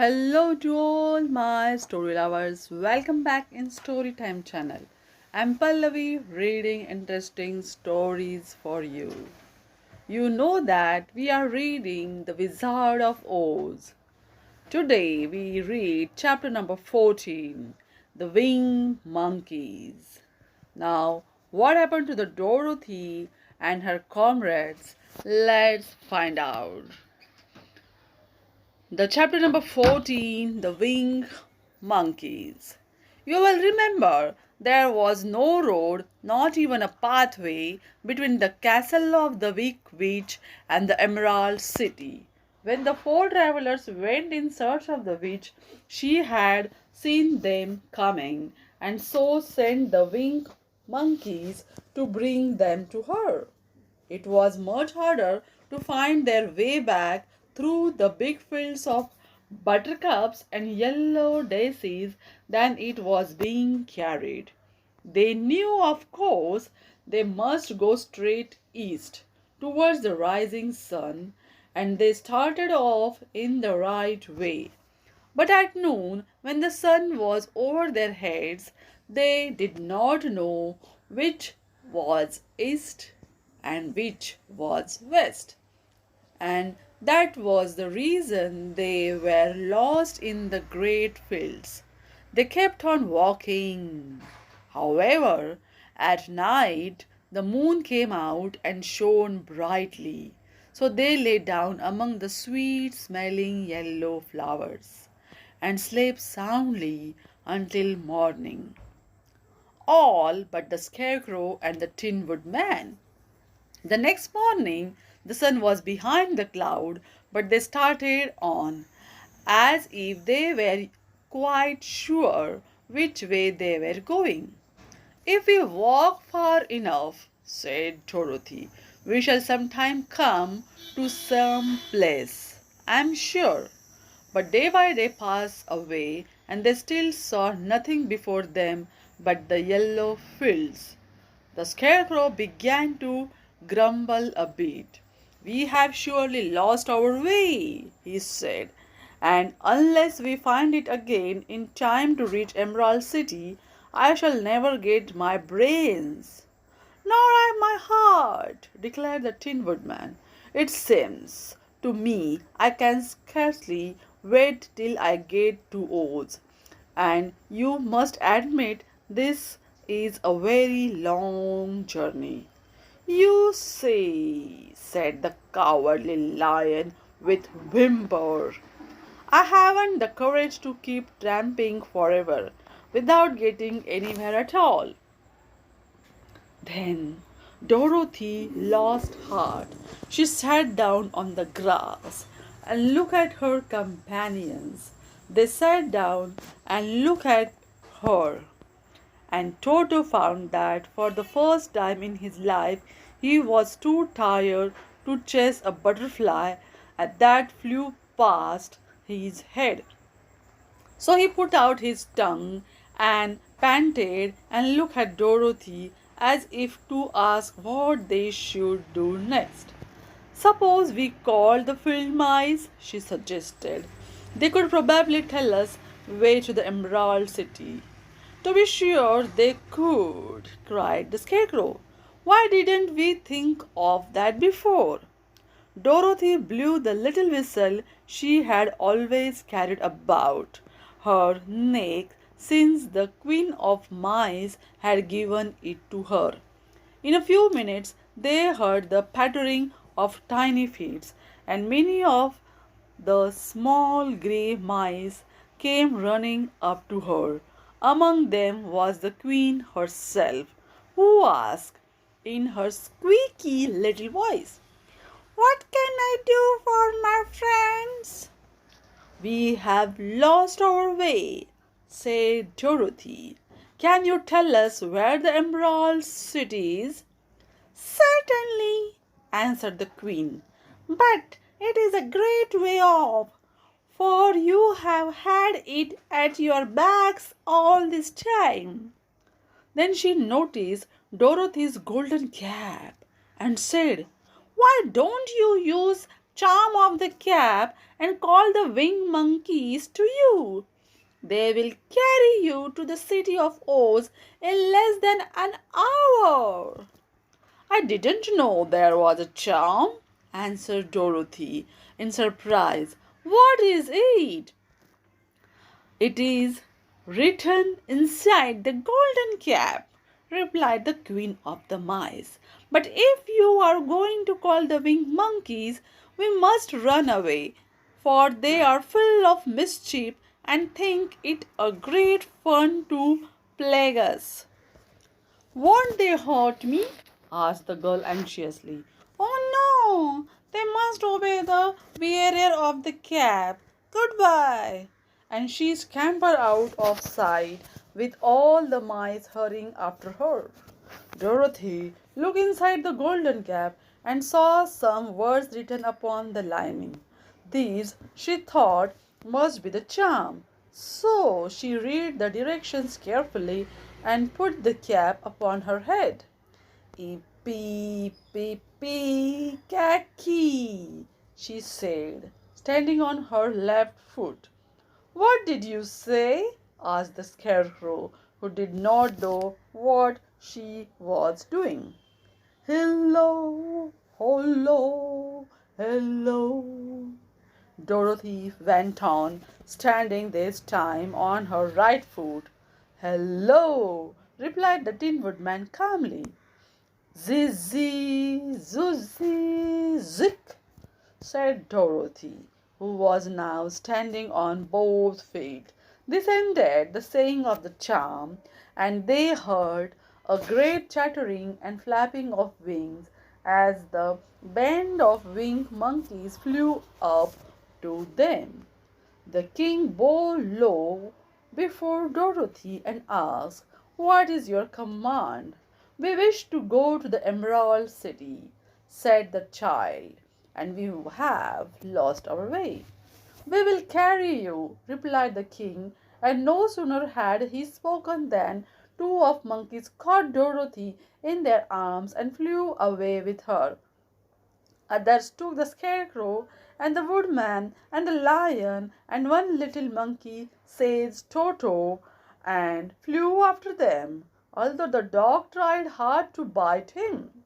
Hello to all my story lovers. Welcome back in Storytime channel. I'm Pallavi reading interesting stories for you. You know that we are reading The Wizard of Oz. Today we read chapter number 14, The Winged Monkeys. Now, what happened to the Dorothy and her comrades? Let's find out. The chapter number 14, The Winged Monkeys. You will remember there was no road, not even a pathway, between the castle of the Wicked Witch and the Emerald City. When the four travelers went in search of the witch, she had seen them coming and so sent the winged monkeys to bring them to her. It was much harder to find their way back through the big fields of buttercups and yellow daisies than it was being carried. They knew, of course, they must go straight east towards the rising sun, and they started off in the right way. But at noon, when the sun was over their heads, they did not know which was east and which was west. And that was the reason they were lost in the great fields. They kept on walking. However, at night the moon came out and shone brightly. So they lay down among the sweet smelling yellow flowers and slept soundly until morning. All but the Scarecrow and the Tin Woodman. The next morning the sun was behind the cloud, but they started on, as if they were quite sure which way they were going. "If we walk far enough," said Dorothy, "we shall sometime come to some place, I'm sure." But day by day passed away, and they still saw nothing before them but the yellow fields. The Scarecrow began to grumble a bit. "We have surely lost our way," he said, "and unless we find it again in time to reach Emerald City, I shall never get my brains." "Nor I my heart," declared the Tin Woodman. "It seems to me I can scarcely wait till I get to Oz, and you must admit this is a very long journey." "You see," said the Cowardly Lion with whimper, "I haven't the courage to keep tramping forever without getting anywhere at all." Then Dorothy lost heart. She sat down on the grass and looked at her companions. They sat down and looked at her. And Toto found that for the first time in his life he was too tired to chase a butterfly that flew past his head. So he put out his tongue and panted and looked at Dorothy as if to ask what they should do next. "Suppose we call the field mice," she suggested. "They could probably tell us way to the Emerald City." "To be sure they could," cried the Scarecrow. "Why didn't we think of that before?" Dorothy blew the little whistle she had always carried about her neck since the Queen of Mice had given it to her. In a few minutes they heard the pattering of tiny feet, and many of the small grey mice came running up to her. Among them was the Queen herself, who asked in her squeaky little voice, "What can I do for my friends?" "We have lost our way," said Dorothy. "Can you tell us where the Emerald City is?" "Certainly," answered the Queen, "but it is a great way off, for you have had it at your backs all this time." Then she noticed Dorothy's golden cap and said, "Why don't you use charm of the cap and call the winged monkeys to you. They will carry you to the city of Oz in less than an hour. I didn't know there was a charm, answered Dorothy in surprise. What is it? It is written inside the golden cap, replied the Queen of the Mice. But if you are going to call the winged monkeys, we must run away, for they are full of mischief and think it a great fun to plague us. Won't they hurt me? Asked the girl anxiously. Oh no, they must obey the wearer of the cap. Goodbye. And she scampered out of sight with all the mice hurrying after her. Dorothy looked inside the golden cap and saw some words written upon the lining. These, she thought, must be the charm. So she read the directions carefully and put the cap upon her head. Kaki, she said, standing on her left foot. What did you say? Asked the scarecrow, who did not know what she was doing. Hello, hello, hello. Dorothy went on, standing this time on her right foot. Hello, replied the Tin Woodman calmly. Zizzy, zuzzy, zik, said Dorothy, who was now standing on both feet. This ended the saying of the charm, and they heard a great chattering and flapping of wings as the band of winged monkeys flew up to them. The king bowed low before Dorothy and asked, What is your command? We wish to go to the Emerald City, said the child, and we have lost our way. We will carry you, replied the king, and no sooner had he spoken than two of monkeys caught Dorothy in their arms and flew away with her. Others took the scarecrow and the woodman and the lion and one little monkey, says Toto, and flew after them, although the dog tried hard to bite him.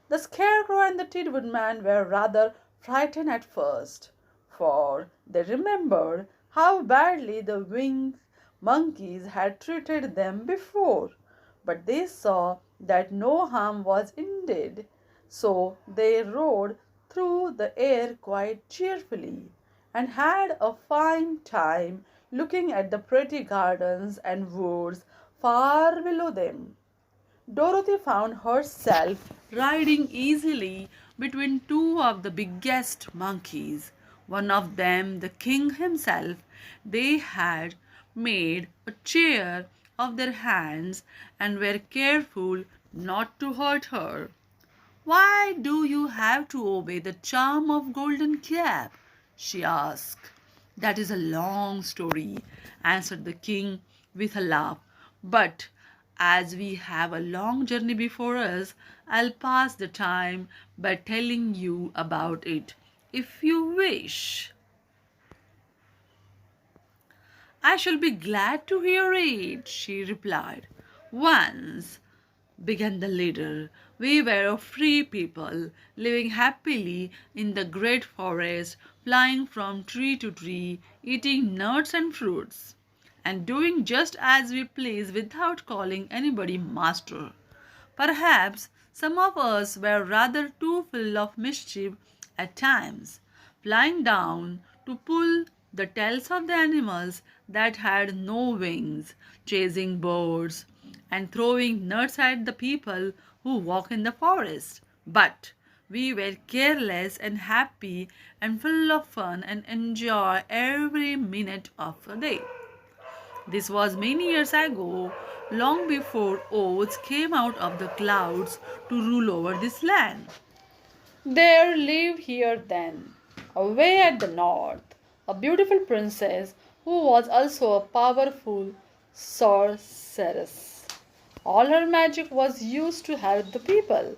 The scarecrow and the tin woodman were rather frightened at first, for they remembered how badly the winged monkeys had treated them before. But they saw that no harm was intended, so they rode through the air quite cheerfully and had a fine time looking at the pretty gardens and woods far below them. Dorothy found herself riding easily between two of the biggest monkeys. One of them, the king himself, they had made a chair of their hands and were careful not to hurt her. Why do you have to obey the charm of Golden Cap? She asked. That is a long story, answered the king with a laugh. But as we have a long journey before us, I'll pass the time by telling you about it, if you wish. I shall be glad to hear it, she replied. Once, began the leader, we were a free people, living happily in the great forest, flying from tree to tree, eating nuts and fruits, and doing just as we please without calling anybody master. Perhaps some of us were rather too full of mischief at times, flying down to pull the tails of the animals that had no wings, chasing birds, and throwing nuts at the people who walk in the forest. But we were careless and happy and full of fun and enjoy every minute of the day. This was many years ago, long before Oz came out of the clouds to rule over this land. There lived here then, away at the north, a beautiful princess who was also a powerful sorceress. All her magic was used to help the people,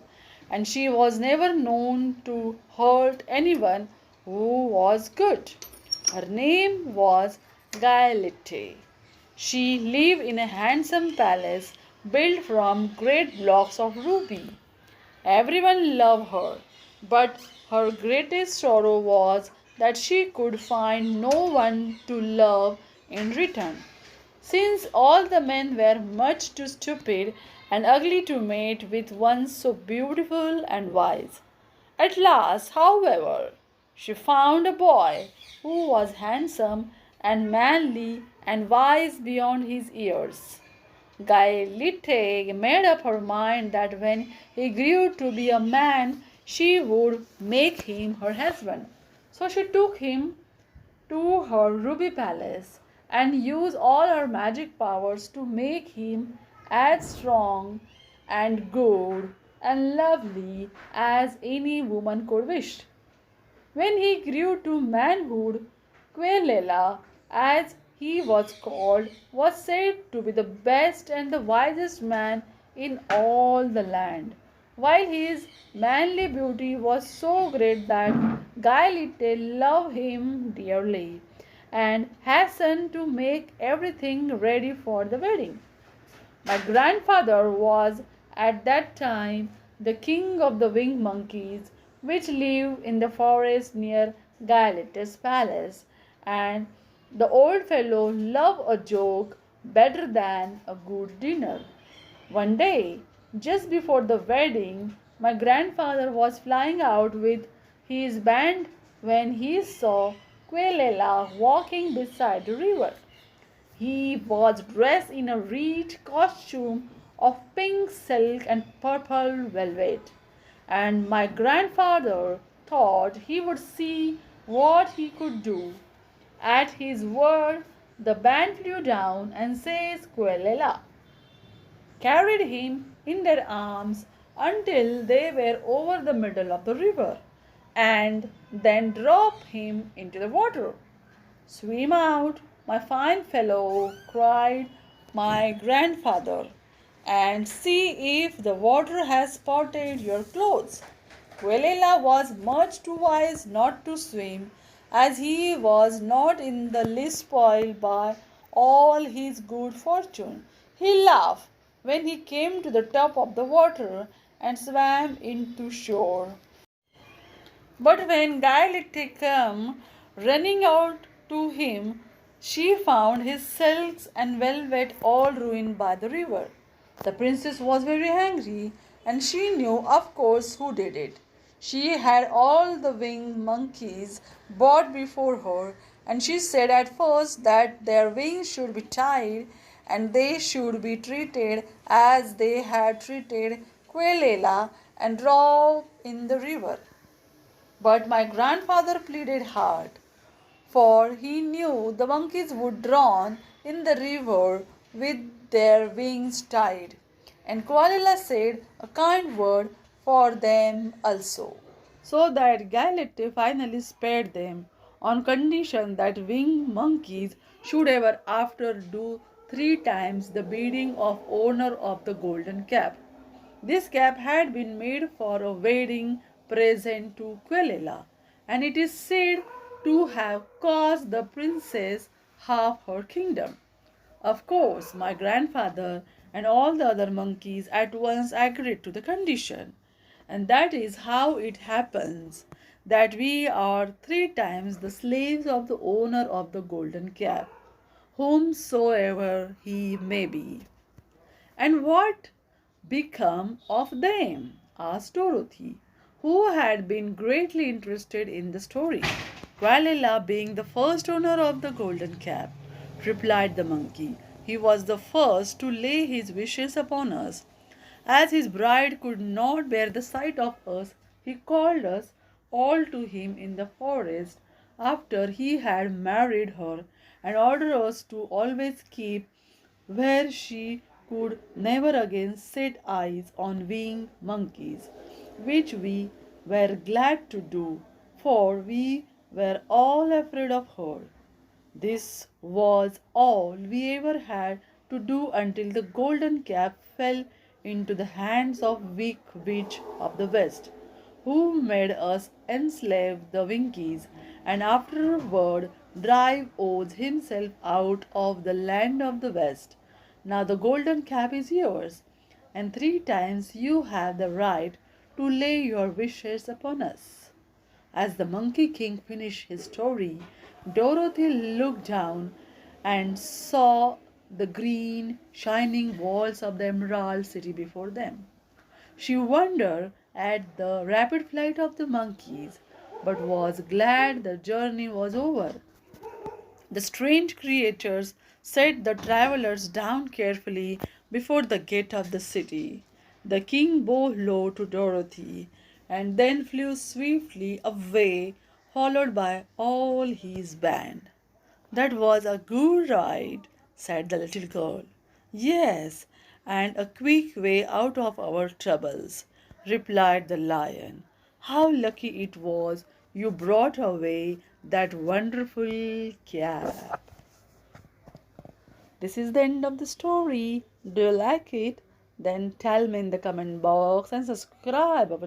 and she was never known to hurt anyone who was good. Her name was Gaelite. She lived in a handsome palace built from great blocks of ruby. Everyone loved her, but her greatest sorrow was that she could find no one to love in return, since all the men were much too stupid and ugly to mate with one so beautiful and wise. At last, however, she found a boy who was handsome and manly and wise beyond his years. Gaelite made up her mind that when he grew to be a man, she would make him her husband. So she took him to her ruby palace and used all her magic powers to make him as strong and good and lovely as any woman could wish. When he grew to manhood, Quelela, as he was called, was said to be the best and the wisest man in all the land, while his manly beauty was so great that Gaelite loved him dearly and hastened to make everything ready for the wedding. My grandfather was at that time the king of the winged monkeys, which lived in the forest near Gaelite's palace, and the old fellow loved a joke better than a good dinner. One day, just before the wedding, my grandfather was flying out with his band when he saw Quelela walking beside the river. He was dressed in a rich costume of pink silk and purple velvet, and my grandfather thought he would see what he could do. At his word, the band flew down and says Quelela carried him in their arms until they were over the middle of the river, and then dropped him into the water. Swim out, my fine fellow, cried my grandfather, and see if the water has spotted your clothes. Quelela was much too wise not to swim, as he was not in the least spoiled by all his good fortune. He laughed when he came to the top of the water and swam into shore. But when Gaelite came running out to him, she found his silks and velvet all ruined by the river. The princess was very angry, and she knew, of course, who did it. She had all the winged monkeys brought before her, and she said at first that their wings should be tied and they should be treated as they had treated Quelela and dropped in the river. But my grandfather pleaded hard, for he knew the monkeys would drown in the river with their wings tied. And Koalila said a kind word for them also, so that Galette finally spared them on condition that winged monkeys should ever after do 3 times the bidding of owner of the golden cap. This cap had been made for a wedding present to Quelela, and it is said to have cost the princess half her kingdom. Of course, my grandfather and all the other monkeys at once agreed to the condition, and that is how it happens that we are 3 times the slaves of the owner of the golden cap, whomsoever he may be. And what become of them? Asked Dorothy, who had been greatly interested in the story. Qualela being the first owner of the golden cap, replied the monkey. He was the first to lay his wishes upon us. As his bride could not bear the sight of us, he called us all to him in the forest after he had married her, and ordered us to always keep where she could never again set eyes on winged monkeys, which we were glad to do, for we were all afraid of her. This was all we ever had to do until the golden cap fell into the hands of Wick Witch of the West, who made us enslave the Winkies, and afterward drive Oz himself out of the land of the West. Now the golden cap is yours, and 3 times you have the right to lay your wishes upon us. As the Monkey King finished his story, Dorothy looked down and saw the green, shining walls of the Emerald City before them. She wondered at the rapid flight of the monkeys, but was glad the journey was over. The strange creatures set the travelers down carefully before the gate of the city. The king bowed low to Dorothy and then flew swiftly away, followed by all his band. That was a good ride, said the little girl. Yes, and a quick way out of our troubles, replied the lion. How lucky it was you brought away that wonderful cap. This is the end of the story. Do you like it? Then tell me in the comment box and subscribe our